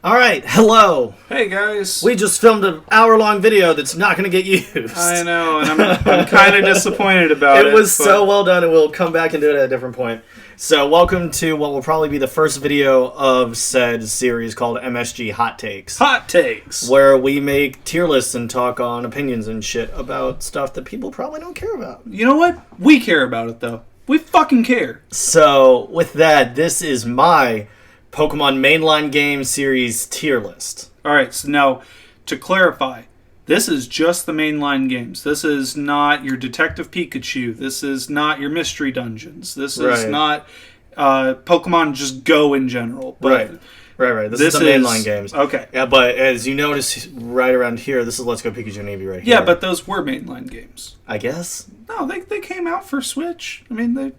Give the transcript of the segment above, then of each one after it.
Alright, hello. Hey guys. We just filmed an hour-long video that's not going to get used. I know, and I'm kind of disappointed about it. It was so well done, and we'll come back and do it at a different point. So, welcome to what will probably be the first video of said series called MSG Hot Takes. Hot Takes! Where we make tier lists and talk on opinions and shit about stuff that people probably don't care about. You know what? We care about it, though. We fucking care. So, with that, this is my Pokemon mainline game series tier list. Alright, so now, to clarify, this is just the mainline games. This is not your Detective Pikachu. This is not your Mystery Dungeons. This is not Pokemon Just Go in general. But Right. This is the mainline games. Okay. Yeah, but as you notice right around here, this is Let's Go Pikachu and Eevee right here. Yeah, but those were mainline games. I guess. No, they came out for Switch. I mean,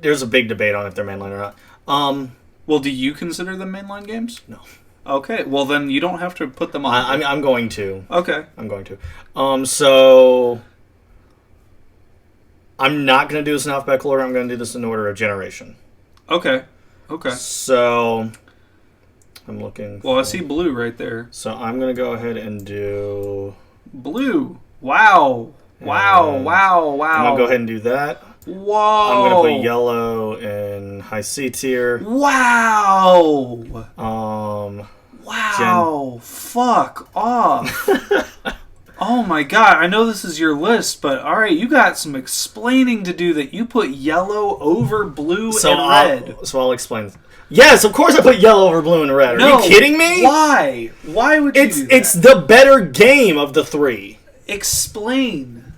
there's a big debate on if they're mainline or not. Well, do you consider them mainline games? No. Okay, well then you don't have to put them on. I'm going to. Okay. I'm going to. So I'm not going to do this in alphabetical order. I'm going to do this in order of generation. Okay. So I'm looking. Well, I see blue right there. So I'm going to go ahead and do blue. Wow. I'm going to go ahead and do that. Whoa. I'm going to put yellow in high C tier. Wow. Wow. Fuck off. Oh my god. I know this is your list, but alright, you got some explaining to do that you put yellow over blue and red. So I'll explain. Yes, of course I put yellow over blue and red. Are you kidding me? Why? Why would you do that? It's the better game of the three. Explain.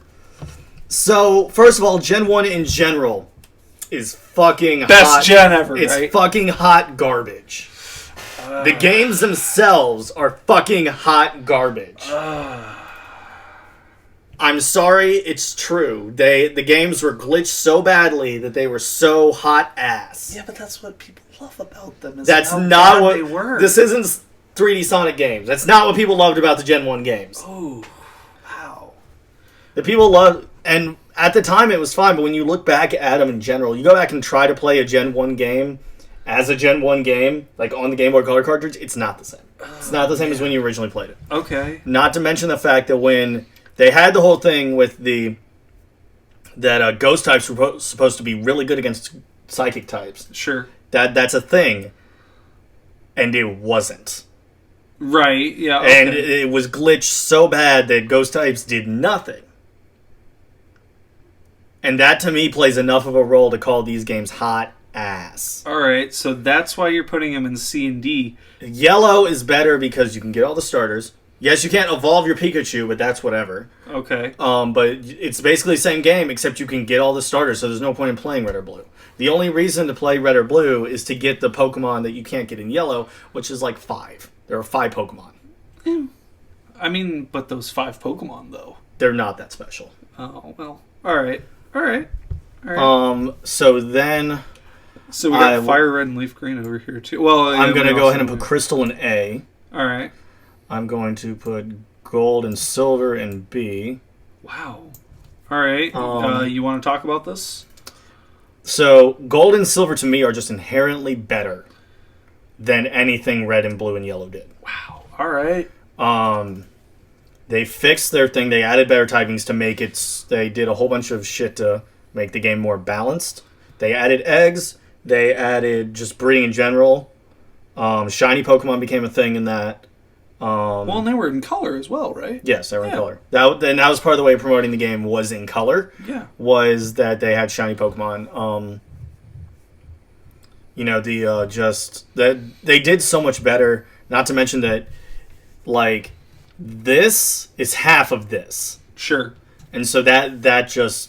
So, first of all, Gen 1 in general is fucking best gen ever, It's right? fucking hot garbage. The games themselves are fucking hot garbage. I'm sorry, it's true. The games were glitched so badly that they were so hot ass. Yeah, but that's what people love about them. That's not what they were. This isn't 3D Sonic games. That's not what people loved about the Gen 1 games. Oh, wow. The people loved... And at the time, it was fine, but when you look back at them in general, you go back and try to play a Gen 1 game as a Gen 1 game, like on the Game Boy Color cartridge, it's not the same. It's not the same as when you originally played it. Okay. Not to mention the fact that when they had the whole thing with that ghost types were supposed to be really good against psychic types. Sure. That's a thing, and it wasn't. Right, yeah. Okay. And it was glitched so bad that ghost types did nothing. And that, to me, plays enough of a role to call these games hot ass. Alright, so that's why you're putting them in C and D. Yellow is better because you can get all the starters. Yes, you can't evolve your Pikachu, but that's whatever. Okay. But it's basically the same game, except you can get all the starters, so there's no point in playing Red or Blue. The only reason to play Red or Blue is to get the Pokemon that you can't get in Yellow, which is like 5. There are 5 Pokemon. I mean, but those 5 Pokemon, though. They're not that special. Oh, well. Alright. So then... So we got Fire Red and Leaf Green over here, too. Well, I'm going to go ahead and put Crystal in A. Alright. I'm going to put Gold and Silver in B. Wow. Alright. You want to talk about this? So, Gold and Silver to me are just inherently better than anything Red and Blue and Yellow did. Wow. Alright. They fixed their thing. They added better typings to make it... They did a whole bunch of shit to make the game more balanced. They added eggs. They added just breeding in general. Shiny Pokemon became a thing in that. Well, and they were in color as well, right? Yes, they were in color. That was part of the way of promoting the game was in color. Yeah. Was that they had shiny Pokemon. They did so much better. Not to mention that, like... This is half of this. Sure. And so that just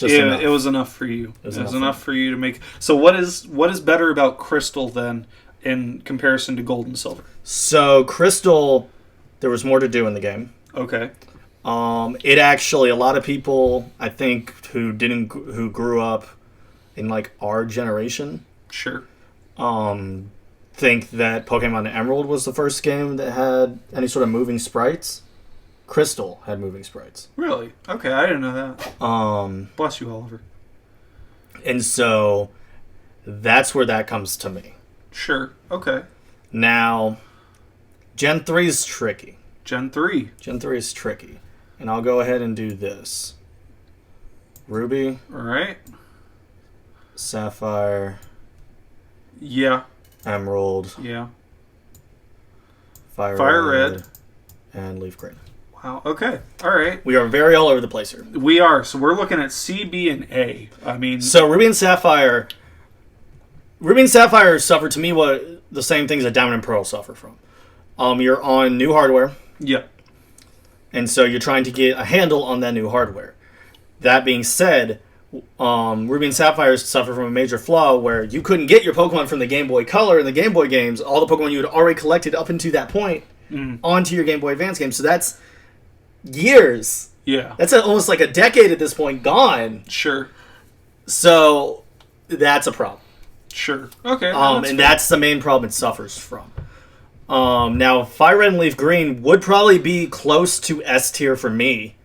enough. It was enough for you. It was enough for you to make... So what is better about Crystal, then, in comparison to Gold and Silver? So, Crystal, there was more to do in the game. Okay. It actually, a lot of people, I think, who grew up in, like, our generation... Sure. Think that Pokemon Emerald was the first game that had any sort of moving sprites. Crystal had moving sprites. Really? Okay, I didn't know that. Bless you, Oliver. And so that's where that comes to me. Sure. Okay. Now, Gen 3 is tricky. Gen 3. Gen 3 is tricky. And I'll go ahead and do this. Ruby. All right. Sapphire. Yeah. Emerald. Yeah. Fire red. And leaf green. Wow. Okay. All right. We are very all over the place here. We are. So we're looking at C, B, and A. I mean... So Ruby and Sapphire... Ruby and Sapphire suffer, to me, what the same things that Diamond and Pearl suffer from. You're on new hardware. Yeah. And so you're trying to get a handle on that new hardware. That being said, Ruby and Sapphire suffer from a major flaw where you couldn't get your Pokemon from the Game Boy Color and the Game Boy games, all the Pokemon you had already collected up until that point, onto your Game Boy Advance game. So that's years. Yeah. That's almost like a decade at this point gone. Sure. So that's a problem. Sure. Okay. And that's the main problem it suffers from. Now, Fire Red and Leaf Green would probably be close to S tier for me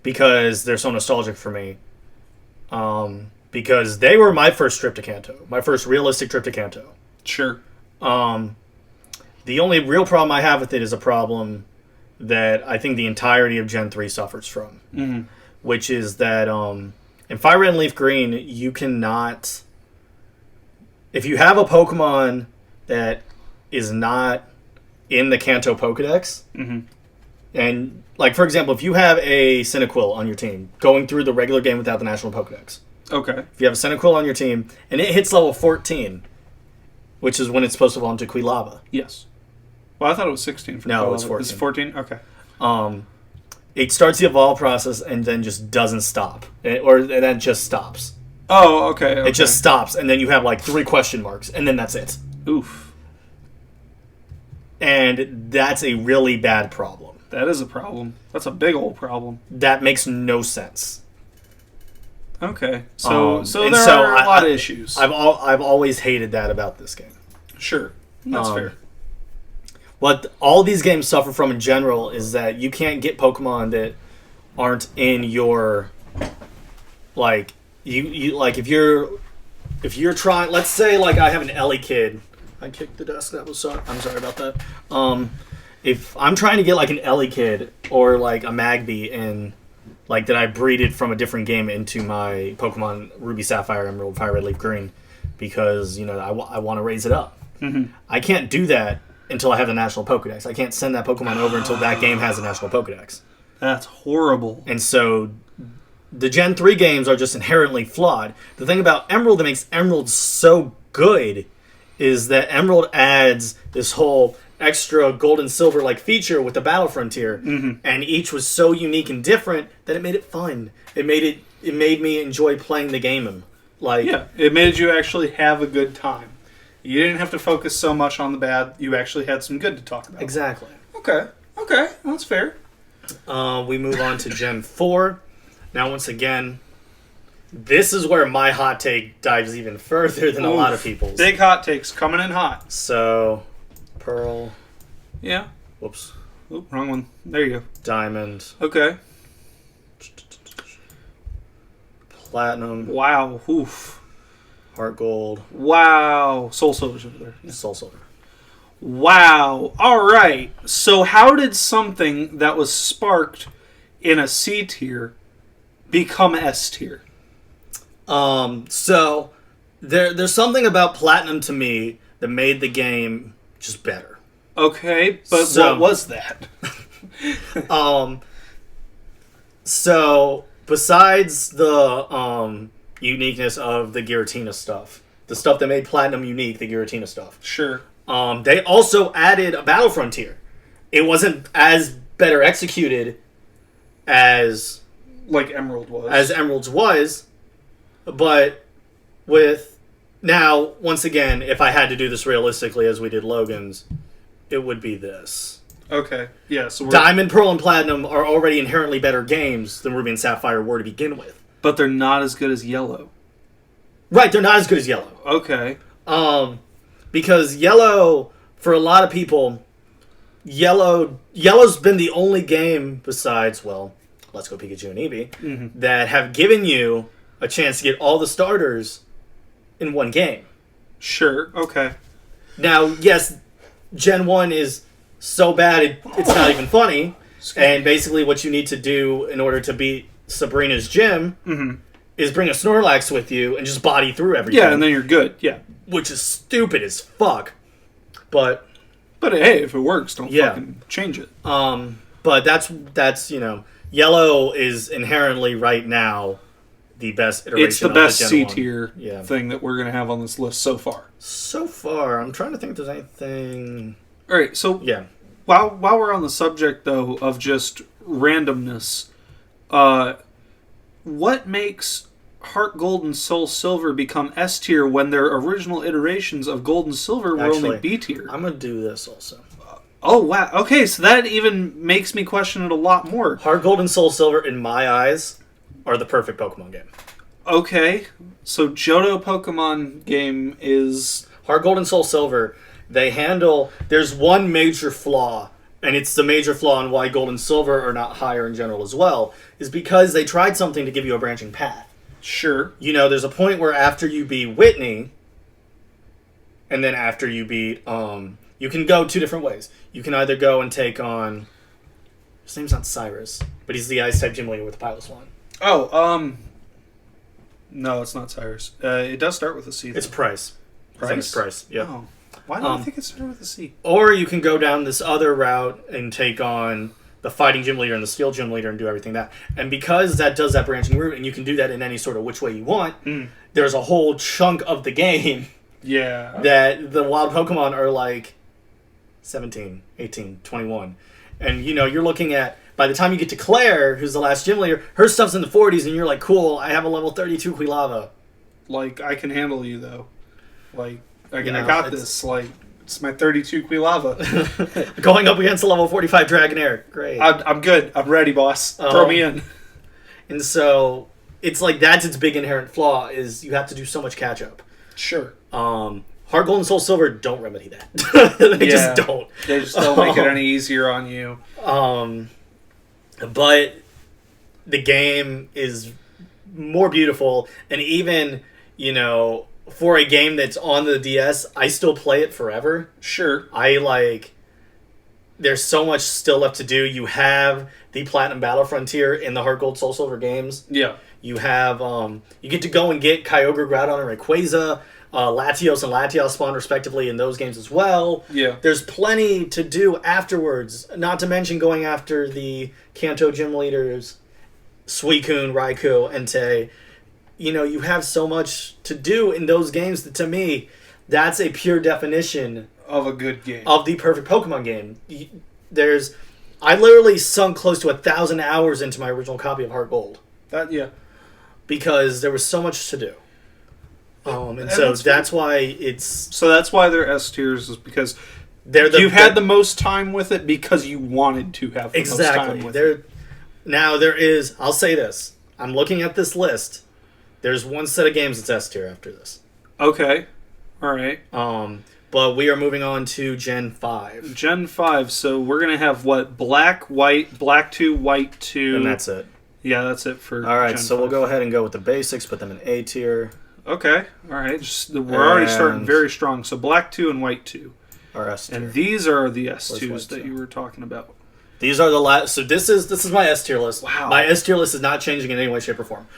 because they're so nostalgic for me. Because they were my first trip to Kanto, my first realistic trip to Kanto. Sure. The only real problem I have with it is a problem that I think the entirety of Gen 3 suffers from, which is that in Fire Red and Leaf Green, you cannot... If you have a Pokemon that is not in the Kanto Pokedex, and, like, for example, if you have a Cyndaquil on your team going through the regular game without the National Pokedex. Okay. If you have a Cyndaquil on your team, and it hits level 14, which is when it's supposed to evolve into Quilava. Yes. Well, I thought it was 16 for No, Quilava. it's 14. It's 14? Okay. It starts the evolve process and then just doesn't stop. And then just stops. Oh, okay. It just stops, and then you have, like, 3 question marks, and then that's it. Oof. And that's a really bad problem. That is a problem. That's a big old problem. That makes no sense. Okay. So there so are a lot of issues. I've always hated that about this game. Sure. That's fair. What all these games suffer from in general is that you can't get Pokemon that aren't in your... Like, you like, if you're trying... Let's say, like, I have an Ellie kid... I kicked the desk. I'm sorry about that. If I'm trying to get like an Ellie kid or like a Magby in, like that I breeded from a different game into my Pokemon Ruby, Sapphire, Emerald, Fire Red, Leaf Green, because I want to raise it up. I can't do that until I have the National Pokedex. I can't send that Pokemon over until that game has a National Pokedex. That's horrible. And so the Gen 3 games are just inherently flawed. The thing about Emerald that makes Emerald so good is that Emerald adds this whole extra gold and silver like feature with the Battle Frontier, and each was so unique and different that it made it fun. It made me enjoy playing the game. Like, yeah, it made you actually have a good time. You didn't have to focus so much on the bad. You actually had some good to talk about. Exactly. Okay, that's fair. We move on to Gen 4. Now, once again, this is where my hot take dives even further than a lot of people's. Big hot takes coming in hot. So, Pearl. Yeah. Whoops. Oop, wrong one. There you go. Diamond. Okay. Platinum. Wow. Oof. Heart Gold. Wow. Soul Silver's over there. Yeah. Soul Silver. Wow. All right. So how did something that was sparked in a C tier become S tier? So there's something about Platinum to me that made the game just better. Okay, but what was that? So besides the uniqueness of the Giratina stuff, the stuff that made Platinum unique, the Giratina stuff. Sure. They also added a Battle Frontier. It wasn't as better executed as like Emerald was. As Emerald's was. But with... Now, once again, if I had to do this realistically as we did Logan's, it would be this. Okay, yeah. So Diamond, Pearl, and Platinum are already inherently better games than Ruby and Sapphire were to begin with. But they're not as good as Yellow. Right, they're not as good as Yellow. Okay. Because Yellow, for a lot of people, Yellow's been the only game besides, well, Let's Go Pikachu and Eevee, that have given you a chance to get all the starters in one game. Sure, okay. Now, yes, Gen 1 is so bad it's not even funny. And basically what you need to do in order to beat Sabrina's gym is bring a Snorlax with you and just body through everything. Yeah, and then you're good. Yeah. Which is stupid as fuck. But hey, if it works, don't fucking change it. But that's Yellow is inherently right now the best iteration. It's the best Gen C 1. tier thing that we're gonna have on this list so far. So far, I'm trying to think if there's anything. All right, so while we're on the subject though of just randomness, what makes Heart Gold and Soul Silver become S tier when their original iterations of Gold and Silver were only B tier? I'm gonna do this also. Oh wow! Okay, so that even makes me question it a lot more. Heart Gold and Soul Silver, in my eyes, are the perfect Pokemon game. Okay, so Johto Pokemon game is Heart Gold and Soul Silver. They handle. There's one major flaw, and it's the major flaw in why Gold and Silver are not higher in general as well, is because they tried something to give you a branching path. Sure. There's a point where after you beat Whitney, and then after you beat, you can go two different ways. You can either go and take on, his name's not Cyrus, but he's the Ice-type gym leader with the Piloswine. Oh, no, it's not Cyrus. It does start with a C. Though. It's Price. His name is Price, yeah. Oh. Why do I think it started with a C? Or you can go down this other route and take on the fighting gym leader and the steel gym leader and do everything that. And because that does that branching route, and you can do that in any sort of which way you want, there's a whole chunk of the game that the wild Pokemon are like 17, 18, 21. And, you're looking at, by the time you get to Claire, who's the last gym leader, her stuff's in the 40s, and you're like, cool, I have a level 32 Quilava. Like, I can handle you, though. Like, I got this. Like, it's my 32 Quilava. Going up against a level 45 Dragonair. Great. I'm good. I'm ready, boss. Throw me in. And so, it's like, that's its big inherent flaw, is you have to do so much catch-up. Sure. Heart Gold and Soul Silver don't remedy that. They just don't. They just don't make it any easier on you. But the game is more beautiful, and even, for a game that's on the DS, I still play it forever. Sure. There's so much still left to do. You have the Platinum Battle Frontier in the Heart Gold Soul Silver games. Yeah. You have, you get to go and get Kyogre, Groudon, and Rayquaza. Latios and Latios spawn respectively in those games as well. Yeah. There's plenty to do afterwards, not to mention going after the Kanto gym leaders, Suicune, Raikou, Entei. You have so much to do in those games that, to me, that's a pure definition of a good game. Of the perfect Pokemon game. I literally sunk close to 1,000 hours into my original copy of Heart Gold. Because there was so much to do. And so that's why it's... So that's why they're S tiers, is because you've had the most time with it because you wanted to have the most time with it. Now there is... I'll say this. I'm looking at this list. There's one set of games that's S tier after this. Okay. All right. But we are moving on to Gen 5. Gen 5. So we're going to have what? Black, white, black 2, white 2. And that's it. Yeah, that's it for All right, Gen so 5. we'll go ahead and go with the basics, put them in A tier. Okay, all right. We're already starting very strong. So black 2 and white 2 are S tier. And these are the S2s that you were talking about. These are the last. So this is my S tier list. Wow. My S tier list is not changing in any way, shape, or form.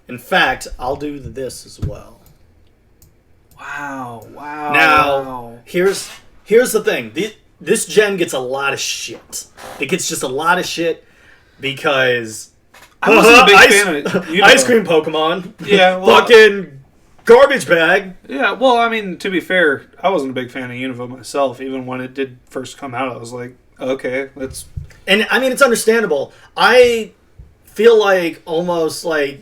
In fact, I'll do this as well. Wow. Now, here's the thing. This gen gets a lot of shit. It gets just a lot of shit because... I wasn't a big fan of it. Ice cream Pokemon. Yeah, well, fucking garbage bag. Yeah, well, I mean, to be fair, I wasn't a big fan of Unova myself. Even when it did first come out, I was like, okay, let's... And, I mean, it's understandable. I feel like almost like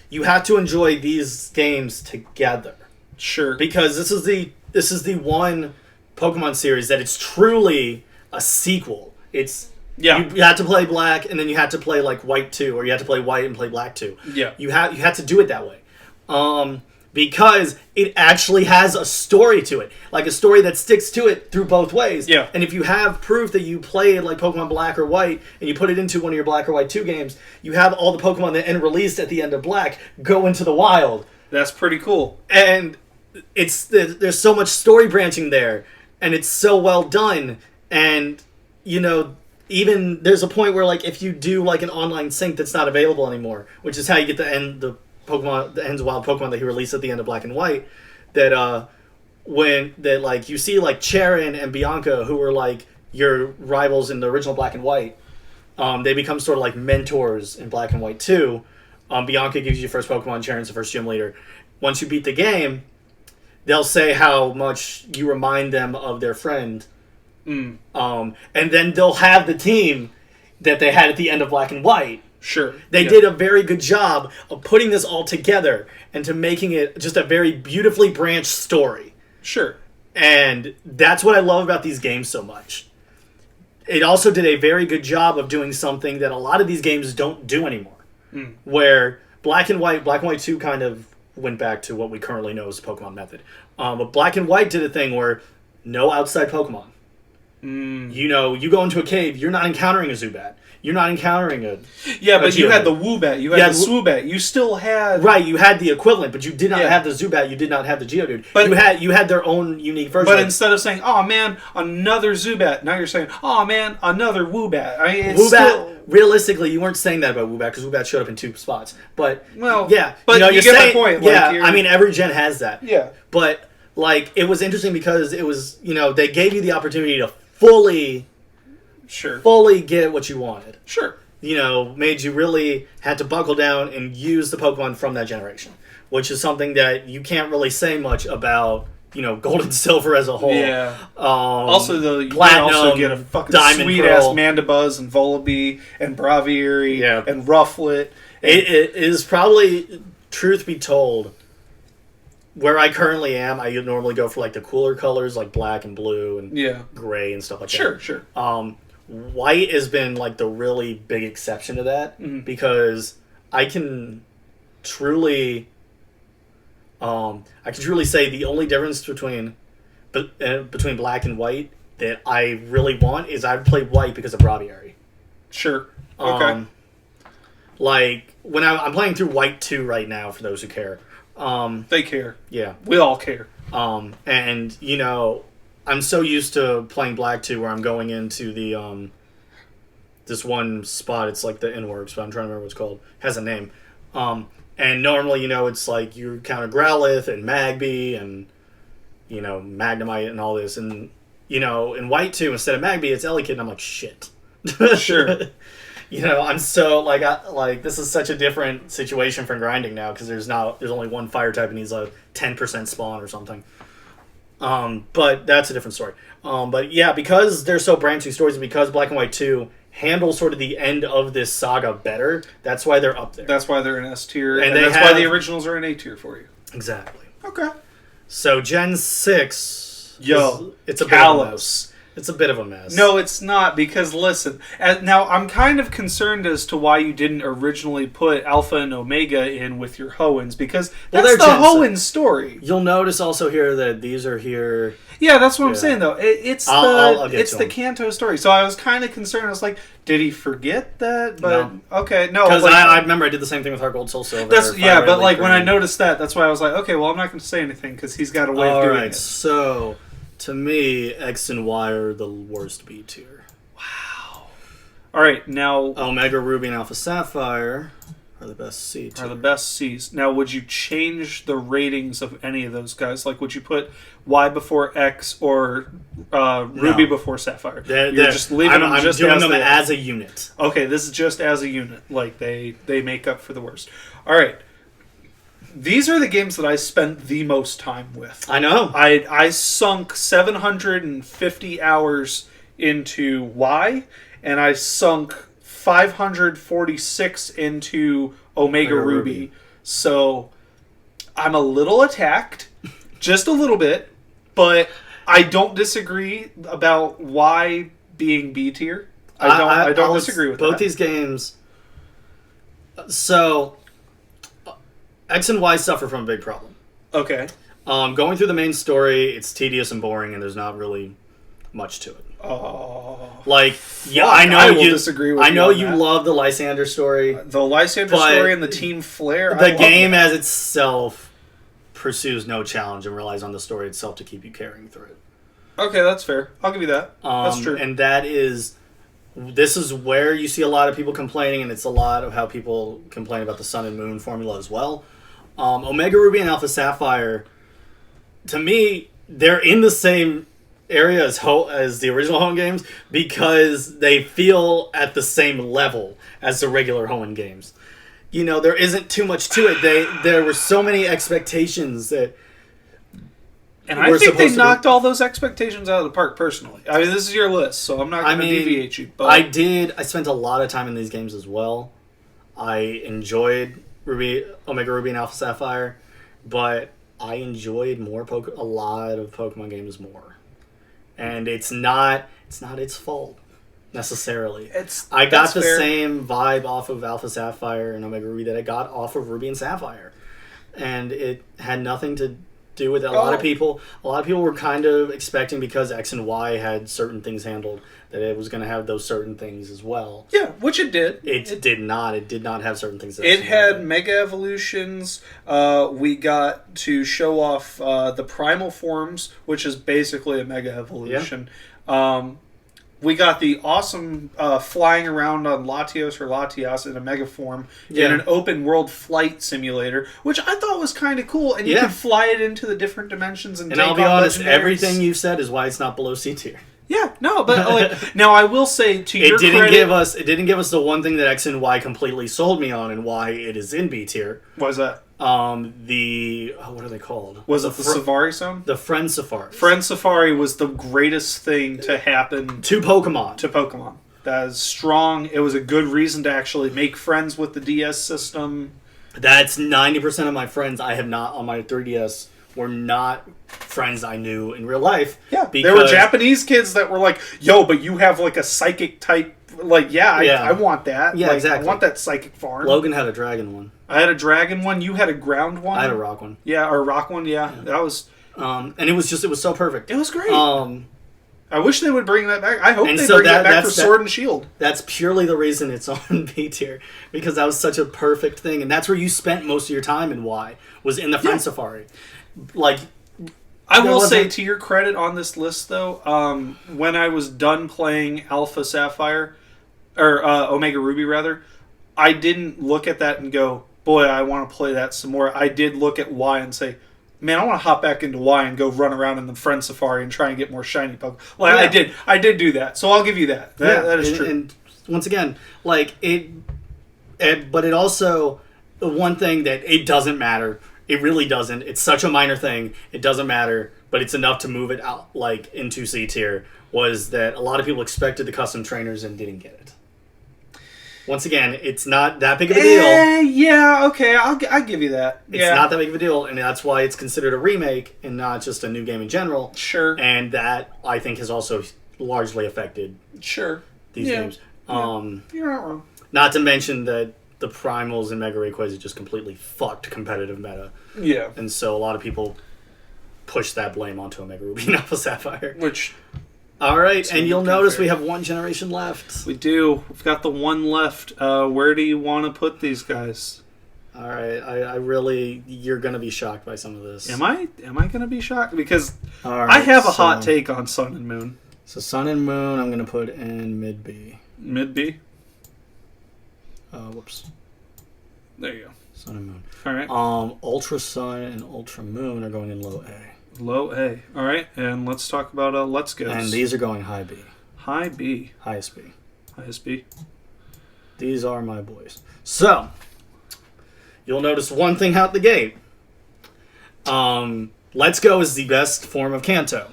you have to enjoy these games together. Sure. Because this is the one Pokemon series that it's truly a sequel. It's... Yeah. You had to play Black, and then you had to play, like, White 2, or you had to play White and play Black 2. Yeah. You had to do it that way. Because it actually has a story to it. Like, a story that sticks to it through both ways. Yeah. And if you have proof that you played, like, Pokemon Black or White, and you put it into one of your Black or White 2 games, you have all the Pokemon that end released at the end of Black go into the wild. That's pretty cool. And there's so much story branching there. and it's so well done. And even there's a point where like if you do like an online sync that's not available anymore, which is how you get the ends of Wild Pokemon that he released at the end of Black and White, that like you see like Charon and Bianca, who were like your rivals in the original Black and White, they become sort of like mentors in Black and White 2. Bianca gives you your first Pokemon, Charon's the first gym leader. Once you beat the game, they'll say how much you remind them of their friend. And then they'll have the team that they had at the end of Black and White. Sure. They did a very good job of putting this all together and to making it just a very beautifully branched story. Sure. And that's what I love about these games so much. It also did a very good job of doing something that a lot of these games don't do anymore. Where Black and White 2 kind of went back to what we currently know as the Pokemon method. But Black and White did a thing where no outside Pokemon. You go into a cave, you're not encountering a Zubat. You're not encountering a but you had the Woobat, you had the Swoobat, you still had you had the equivalent, but you did not have the Zubat, you did not have the Geodude. But you had their own unique version. But instead of saying, "Oh man, another Zubat," now you're saying, "Oh man, another Woobat." Realistically, you weren't saying that about Woobat because Woobat showed up in 2 spots. But but you're get saying, my point. I mean, every gen has that. Yeah. But like, it was interesting because it was they gave you the opportunity to fully get what you wanted. Sure. Made you really had to buckle down and use the Pokemon from that generation, which is something that you can't really say much about. Gold and Silver as a whole. Yeah. Also, though, you Platinum, can also get a fucking sweet-ass Mandibuzz and Volibee and Braviary and Rufflet. It is probably, truth be told, where I currently am, I normally go for like the cooler colors, like black and blue and gray and stuff like that. Sure. White has been like the really big exception to that because I can truly say the only difference between black and white that I really want is I'd play white because of Braviary. Sure. Okay. Like when I'm playing through White 2 right now, for those who care. They care. Yeah. We all care. And I'm so used to playing Black 2 where I'm going into the this one spot. It's like the Inworks, but I'm trying to remember what it's called. It has a name. And normally, it's like you encounter Growlithe and Magby and Magnemite and all this. And in White 2, instead of Magby, it's Elekid, and I'm like, shit. Sure. I'm so this is such a different situation for grinding now because there's only one fire type and he's a 10% spawn or something. But that's a different story. But yeah, because they're so branching stories and because Black and White 2 handle sort of the end of this saga better, that's why they're up there. That's why they're in S tier, and that's why the originals are in A tier for you. Exactly. Okay. So Gen 6, it's a Kalos. It's a bit of a mess. No, it's not, because listen, now I'm kind of concerned as to why you didn't originally put Alpha and Omega in with your Hoenns, because that's the Hoenn story. You'll notice also here that these are here. Yeah, that's what I'm saying, though. It's the Kanto story. So I was kind of concerned. I was like, did he forget that? But no. Okay, no. Because I remember I did the same thing with Heart Gold, Soul Silver. But like when I noticed that's why I was like, okay, well, I'm not going to say anything because he's got a way of doing it. So to me, X and Y are the worst B tier. Wow. All right, now Omega Ruby and Alpha Sapphire are the best C tier. Are the best Cs. Now, would you change the ratings of any of those guys? Like, would you put Y before X or Ruby before Sapphire? You're just leaving them just as a unit. Okay, this is just as a unit. Like, they make up for the worst. All right. These are the games that I spent the most time with. I know. I sunk 750 hours into Y, and I sunk 546 into Omega Ruby. So I'm a little attacked, just a little bit, but I don't disagree about Y being B tier. I don't disagree with both these games. So X and Y suffer from a big problem. Okay. Going through the main story, it's tedious and boring, and there's not really much to it. Oh, I know you disagree with. I know you love the Lysander story, story, and the Team Flare. The game as itself pursues no challenge and relies on the story itself to keep you carrying through it. Okay, that's fair. I'll give you that. That's true. And this is where you see a lot of people complaining, and it's a lot of how people complain about the Sun and Moon formula as well. Omega Ruby and Alpha Sapphire, to me, they're in the same area as the original Hoenn games because they feel at the same level as the regular Hoenn games. You know, there isn't too much to it. There were so many expectations that... And I think they knocked all those expectations out of the park, personally. I mean, this is your list, so I'm not going to deviate you. But I spent a lot of time in these games as well. I enjoyed Omega Ruby and Alpha Sapphire, but I enjoyed a lot of Pokemon games more. And it's not its fault, necessarily. I got the same vibe off of Alpha Sapphire and Omega Ruby that I got off of Ruby and Sapphire. And it had nothing to do with it. A lot of people were kind of expecting, because X and Y had certain things handled, that it was going to have those certain things as well. Yeah, which it did. It did not. It did not have certain things. It had Mega Evolutions. We got to show off the Primal Forms, which is basically a Mega Evolution. Yeah. We got the awesome flying around on Latios or Latias in a Mega form in an open world flight simulator, which I thought was kind of cool. And you could fly it into the different dimensions and I'll be honest, everything you've said is why it's not below C tier. Yeah, no, but now I will say to your credit, it didn't give us the one thing that X and Y completely sold me on, and why it is in B tier. What is that? What are they called? Was it the Safari Zone? The Friend Safari. Friend Safari was the greatest thing to happen to Pokemon. That is strong. It was a good reason to actually make friends with the DS system. That's 90% of my friends I have not on my 3DS were not friends I knew in real life. Yeah, there were Japanese kids that were like, yo, but you have like a psychic type. Like, I want that. Yeah, exactly. I want that psychic farm. Logan had a dragon one. I had a dragon one. You had a ground one. I had a rock one. Yeah, or a rock one. Yeah, that was. And it was so perfect. It was great. I wish they would bring that back. I hope they bring that back for Sword and Shield. That's purely the reason it's on B tier, because that was such a perfect thing, and that's where you spent most of your time in Y, was in the Friend Safari. Like, I will say, to your credit on this list, though, when I was done playing Alpha Sapphire, or Omega Ruby, rather, I didn't look at that and go, boy, I want to play that some more. I did look at Y and say, man, I want to hop back into Y and go run around in the Friend Safari and try and get more shiny Pokemon. Well, yeah. I did do that, so I'll give you that. That is true. And once again, like, but it also, the one thing that it doesn't matter. It really doesn't. It's such a minor thing. It doesn't matter, but it's enough to move it out, like, into C tier, was that a lot of people expected the custom trainers and didn't get it. Once again, it's not that big of a deal. Yeah, okay, I'll give you that. It's not that big of a deal, and that's why it's considered a remake and not just a new game in general. Sure. And that, I think, has also largely affected these games. You're not wrong. Not to mention that the Primals and Mega Rayquaza just completely fucked competitive meta. Yeah. And so a lot of people push that blame onto Omega Ruby and Alpha Sapphire. Which... All right, and you'll notice we have one generation left. We do. We've got the one left. Where do you want to put these guys? All right, I really... You're going to be shocked by some of this. Am I going to be shocked? Because I have a hot take on Sun and Moon. So Sun and Moon, I'm going to put in mid B. Mid B? Whoops. There you go. Sun and Moon. All right. Ultra Sun and Ultra Moon are going in low A. Low A. All right, and let's talk about Let's Go. And these are going high B. High B. Highest B. Highest B. These are my boys. So, you'll notice one thing out the gate. Let's Go is the best form of Kanto.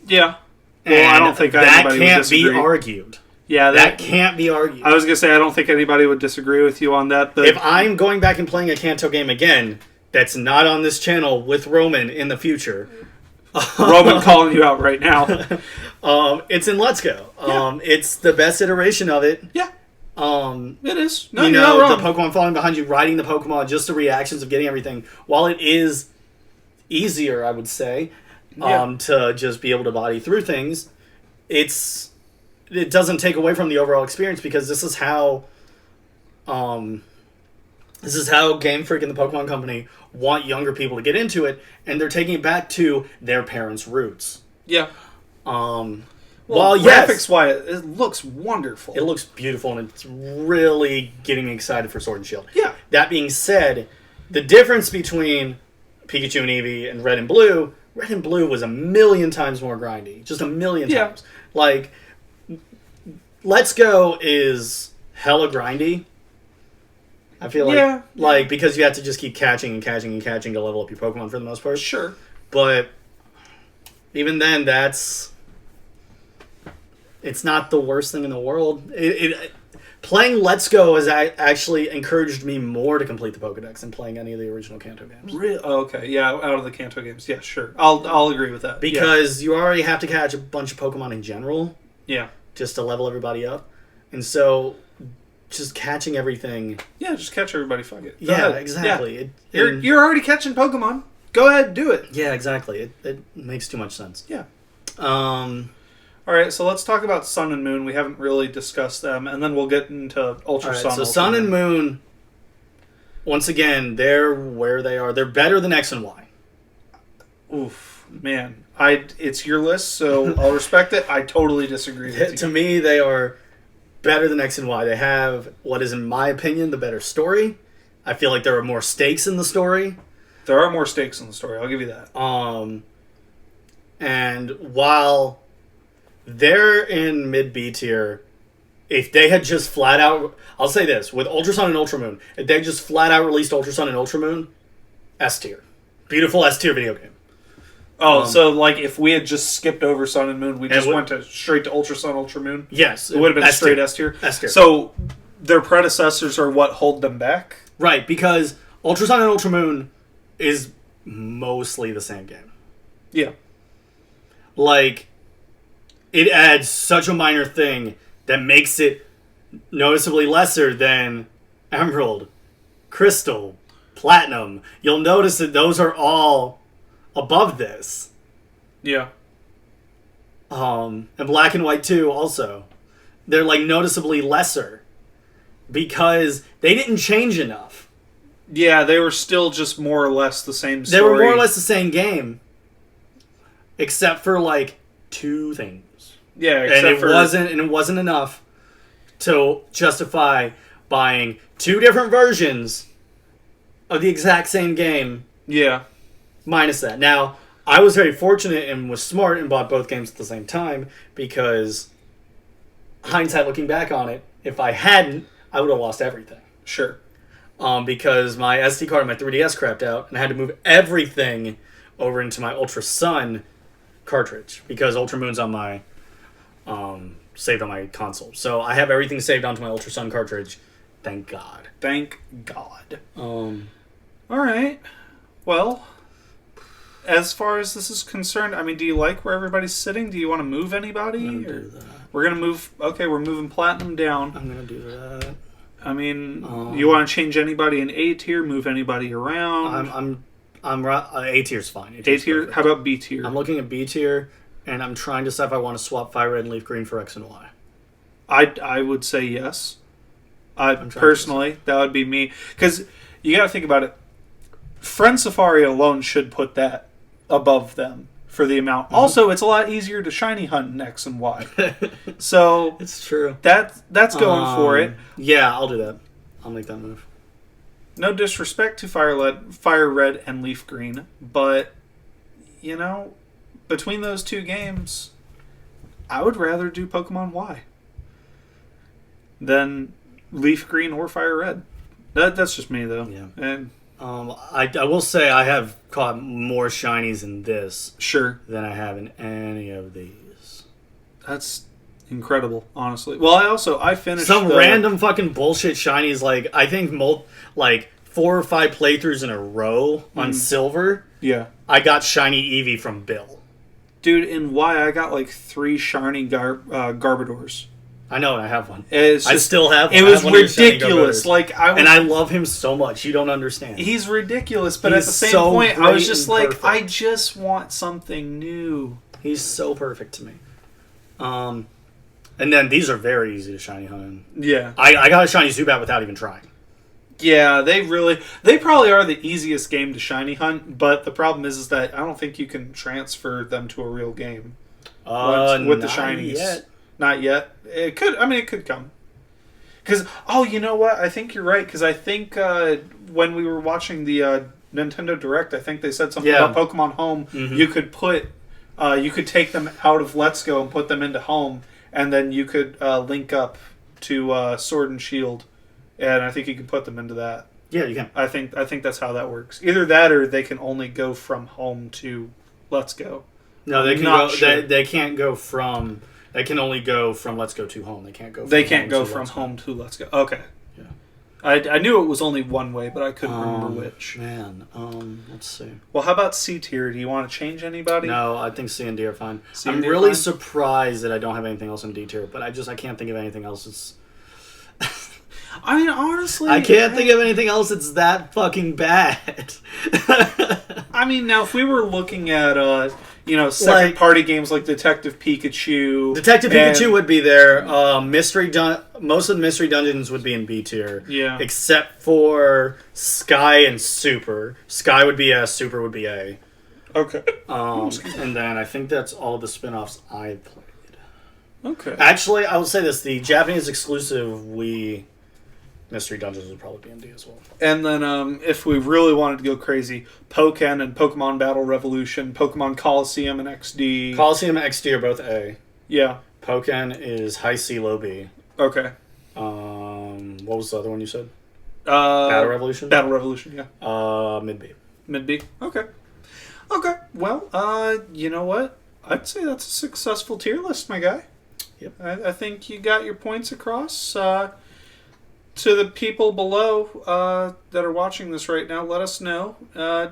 Yeah. Well, I don't think anybody would disagree. That can't be argued. Yeah, that can't be argued. I was going to say, I don't think anybody would disagree with you on that. But if I'm going back and playing a Kanto game again... that's not on this channel with Roman in the future. Roman calling you out right now. It's in Let's Go. It's the best iteration of it. Yeah. It is. No, you're not wrong. The Pokemon falling behind you, riding the Pokemon, just the reactions of getting everything. While it is easier, I would say, to just be able to body through things, it doesn't take away from the overall experience, because this is how Game Freak and the Pokemon Company want younger people to get into it, and they're taking it back to their parents' roots. Yeah. Well, yes, graphics-wise, it looks wonderful. it looks beautiful, and it's really getting me excited for Sword and Shield. Yeah. That being said, the difference between Pikachu and Eevee and Red and Blue was a million times more grindy. Just a million times. Like, Let's Go is hella grindy. I feel like because you have to just keep catching and catching and catching to level up your Pokemon for the most part. Sure. But even then, it's not the worst thing in the world. Playing Let's Go has actually encouraged me more to complete the Pokedex than playing any of the original Kanto games. Really? Oh, okay, yeah, out of the Kanto games, yeah, sure. I'll agree with that. Because you already have to catch a bunch of Pokemon in general. Yeah. Just to level everybody up. And so, just catching everything... Yeah, just catch everybody, fuck it. Go ahead. Exactly. Yeah. You're already catching Pokemon. Go ahead, do it. Yeah, exactly. It makes too much sense. Yeah. All right, so let's talk about Sun and Moon. We haven't really discussed them, and then we'll get into Ultra Sun. So Sun and Moon, once again, they're where they are. They're better than X and Y. Oof, man. It's your list, so I'll respect it. I totally disagree with you. To me, they are better than X and Y. They have what is, in my opinion, the better story. I feel like there are more stakes in the story. There are more stakes in the story, I'll give you that. And while they're in mid B tier, if they had just flat out... I'll say this, with Ultra Sun and Ultra Moon, if they just flat out released Ultra Sun and Ultra Moon, S tier. Beautiful S tier video game. Oh, so like if we had just skipped over Sun and Moon, we just went straight to Ultra Sun, Ultra Moon? Yes. It would have been straight S tier? S tier. So their predecessors are what hold them back? Right, because Ultra Sun and Ultra Moon is mostly the same game. Yeah. Like, it adds such a minor thing that makes it noticeably lesser than Emerald, Crystal, Platinum. You'll notice that those are all above this. Yeah. And Black and White too, also. They're, like, noticeably lesser. Because they didn't change enough. Yeah, they were still just more or less the same story. They were more or less the same game. Except for, like, 2 things. Yeah, it wasn't enough to justify buying 2 different versions of the exact same game. Yeah. Minus that. Now, I was very fortunate and was smart and bought both games at the same time because, hindsight looking back on it, if I hadn't, I would have lost everything. Sure. Because my SD card and my 3DS crapped out and I had to move everything over into my Ultra Sun cartridge because Ultra Moon's on my saved on my console. So I have everything saved onto my Ultra Sun cartridge. Thank God. Thank God. All right. Well, as far as this is concerned, I mean, do you like where everybody's sitting? Do you want to move anybody? I'm gonna do that. We're gonna move. Okay, we're moving Platinum down. I'm gonna do that. I mean, you want to change anybody in A tier? Move anybody around? I'm A tier's fine. A tier. How about B tier? I'm looking at B tier, and I'm trying to decide if I want to swap Fire Red and Leaf Green for X and Y. I would say yes. Personally, that would be me. Because you got to think about it. Friend Safari alone should put that above them for the amount. Mm-hmm. Also, it's a lot easier to shiny hunt in X and Y. So it's true. That's going for it. Yeah, I'll do that. I'll make that move. No disrespect to Fire Red and Leaf Green, but you know, between those 2 games, I would rather do Pokemon Y than Leaf Green or Fire Red. That's just me though. Yeah. And I will say I have caught more shinies in this than I have in any of these. That's incredible, honestly. Well, I finished some random fucking bullshit shinies. Like I think 4 or 5 playthroughs in a row on Silver. Yeah, I got shiny Eevee from Bill. Dude, in Y I got like 3 shiny Garbodors. I know, I have one. I still have one. It was ridiculous. I love him so much. You don't understand. He's ridiculous, but at the same point, I was just like, I just want something new. He's so perfect to me. And then these are very easy to shiny hunt. Yeah. I got a shiny Zubat without even trying. Yeah, they probably are the easiest game to shiny hunt, but the problem is that I don't think you can transfer them to a real game. with the not shinies. Yet. Not yet. It could. I mean, it could come. Because you know what? I think you're right. Because I think when we were watching the Nintendo Direct, I think they said something about Pokemon Home. Mm-hmm. You could take them out of Let's Go and put them into Home, and then you could link up to Sword and Shield, and I think you could put them into that. Yeah, you can. I think that's how that works. Either that, or they can only go from Home to Let's Go. No, they can go. Sure. They can't go from. They can only go from Let's Go to Home. They can't go. From they can't home go to from Let's Home to Let's Go. Okay. Yeah. I knew it was only one way, but I couldn't remember which. Man, let's see. Well, how about C tier? Do you want to change anybody? No, I think C and D are fine. I'm D really fine? surprised that I don't have anything else in D tier, but I can't think of anything else that's... I mean, honestly... I can't think of anything else that's that fucking bad. I mean, now, if we were looking at... second party games like Detective Pikachu. Detective Pikachu would be there. Most of the mystery dungeons would be in B tier. Yeah. Except for Sky and Super. Sky would be S, Super would be A. Okay. And then I think that's all the spin-offs I played. Okay. Actually, I will say this: the Japanese exclusive Wii mystery dungeons would probably be in D as well. And then, if we really wanted to go crazy, Pokken and Pokemon Battle Revolution, Pokemon Coliseum and XD. Coliseum and XD are both A. Yeah. Pokken is high C, low B. Okay. What was the other one you said? Battle Revolution? Battle Revolution, yeah. Mid B. Mid B? Okay. Okay. Well, you know what? I'd say that's a successful tier list, my guy. Yep. I think you got your points across. To the people below that are watching this right now, let us know.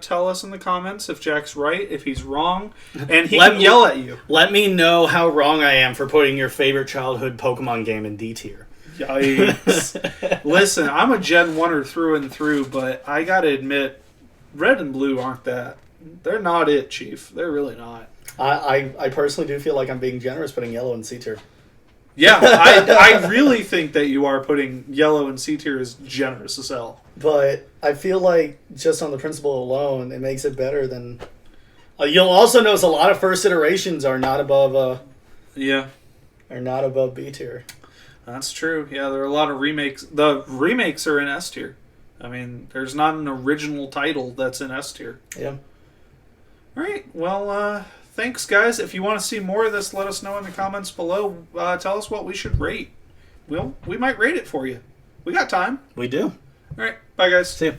Tell us in the comments if Jack's right, if he's wrong, and he can yell at you. Let me know how wrong I am for putting your favorite childhood Pokemon game in D tier. Yikes. Listen, I'm a Gen 1er through and through, but I gotta admit, Red and Blue aren't that. They're not it, Chief. They're really not. I personally do feel like I'm being generous putting Yellow in C tier. Yeah, I really think that you are putting Yellow in C tier as generous as hell. But I feel like just on the principle alone, it makes it better than... you'll also notice a lot of first iterations are not above... Are not above B tier. That's true. Yeah, there are a lot of remakes. The remakes are in S tier. I mean, there's not an original title that's in S tier. Yeah. All right. Well, thanks, guys. If you want to see more of this, let us know in the comments below. Tell us what we should rate. We might rate it for you. We got time. We do. All right. Bye, guys. See ya.